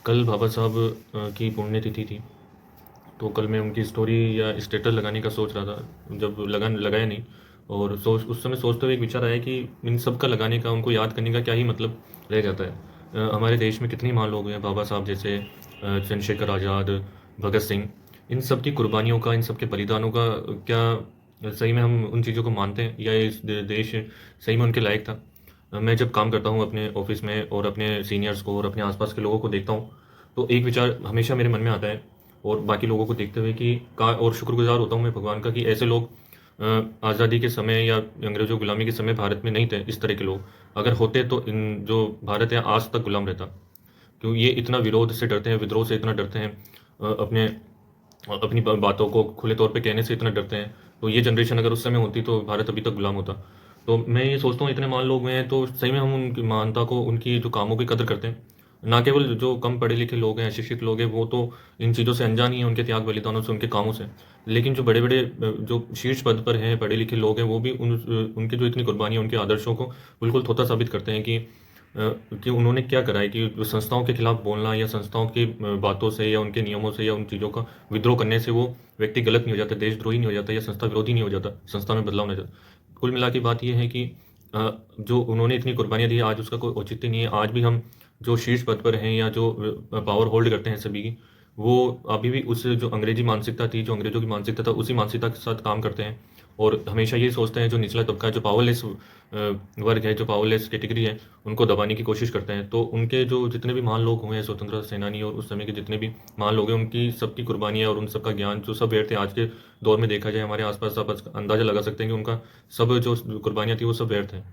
कल बाबा साहब की पुण्यतिथि थी। तो कल मैं उनकी स्टोरी या स्टेटस लगाने का सोच रहा था, जब लगाया नहीं। और सोच उस समय सोचते हुए एक विचार आया कि इन सब का लगाने का, उनको याद करने का क्या ही मतलब रह जाता है। हमारे देश में कितने महान लोग हैं, बाबा साहब जैसे, चंद्रशेखर आज़ाद, भगत सिंह। इन सब की कुर्बानियों का, इन सब के बलिदानों का क्या सही में हम उन चीज़ों को मानते हैं, या देश सही में उनके लायक था? मैं जब काम करता हूँ अपने ऑफिस में और अपने सीनियर्स को और अपने आसपास के लोगों को देखता हूँ, तो एक विचार हमेशा मेरे मन में आता है, और बाकी लोगों को देखते हुए कि का और शुक्रगुजार होता हूँ मैं भगवान का कि ऐसे लोग आज़ादी के समय या अंग्रेज़ों की गुलामी के समय भारत में नहीं थे। इस तरह के लोग अगर होते तो इन जो भारत है आज तक गुलाम रहता। क्यों ये इतना विरोध से डरते हैं, विद्रोह से इतना डरते हैं, अपने अपनी बातों को खुले तौर पे कहने से इतना डरते हैं। तो ये जनरेशन अगर उस समय होती तो भारत अभी तक गुलाम होता। तो मैं ये सोचता हूँ, इतने महान लोग हैं तो सही में हम उनकी महानता को, उनकी जो कामों की कदर करते हैं। ना केवल जो कम पढ़े लिखे लोग हैं, अशिक्षित लोग हैं, वो तो इन चीज़ों से अनजान ही हैं, उनके त्याग बलिदानों से, उनके कामों से। लेकिन जो बड़े बड़े जो शीर्ष पद पर हैं, पढ़े लिखे लोग हैं, वो भी उनकी जो इतनी कुर्बानी है, उनके आदर्शों को बिल्कुल थोथा साबित करते हैं कि उन्होंने क्या करा है, कि जो संस्थाओं के खिलाफ बोलना या संस्थाओं की बातों से या उनके नियमों से या उन चीज़ों का विद्रोह करने से वो व्यक्ति गलत नहीं हो जाता, देशद्रोही नहीं हो जाता या संस्था विरोधी नहीं हो जाता, संस्था में बदलाव नहीं हो जाता। कुल मिला के बात ये है कि जो उन्होंने इतनी कुर्बानियाँ दी, आज उसका कोई औचित्य नहीं है। आज भी हम जो शीर्ष पद पर हैं या जो पावर होल्ड करते हैं सभी की, वो अभी भी उस जो अंग्रेजी मानसिकता थी, जो अंग्रेजों की मानसिकता था, उसी मानसिकता के साथ काम करते हैं। और हमेशा ये सोचते हैं, जो निचला तबका है, जो पावरलेस वर्ग है, जो पावरलेस कैटेगरी है, उनको दबाने की कोशिश करते हैं। तो उनके जो जितने भी महान लोग हुए हैं, स्वतंत्रता सेनानी और उस समय के जितने भी महान लोग हैं, उनकी सबकी कुर्बानियाँ और उन सबका ज्ञान जो सब व्यर्थ है। आज के दौर में देखा जाए हमारे आसपास, आप अंदाजा लगा सकते हैं कि उनका सब जो कुर्बानियाँ थी वो सब व्यर्थ हैं।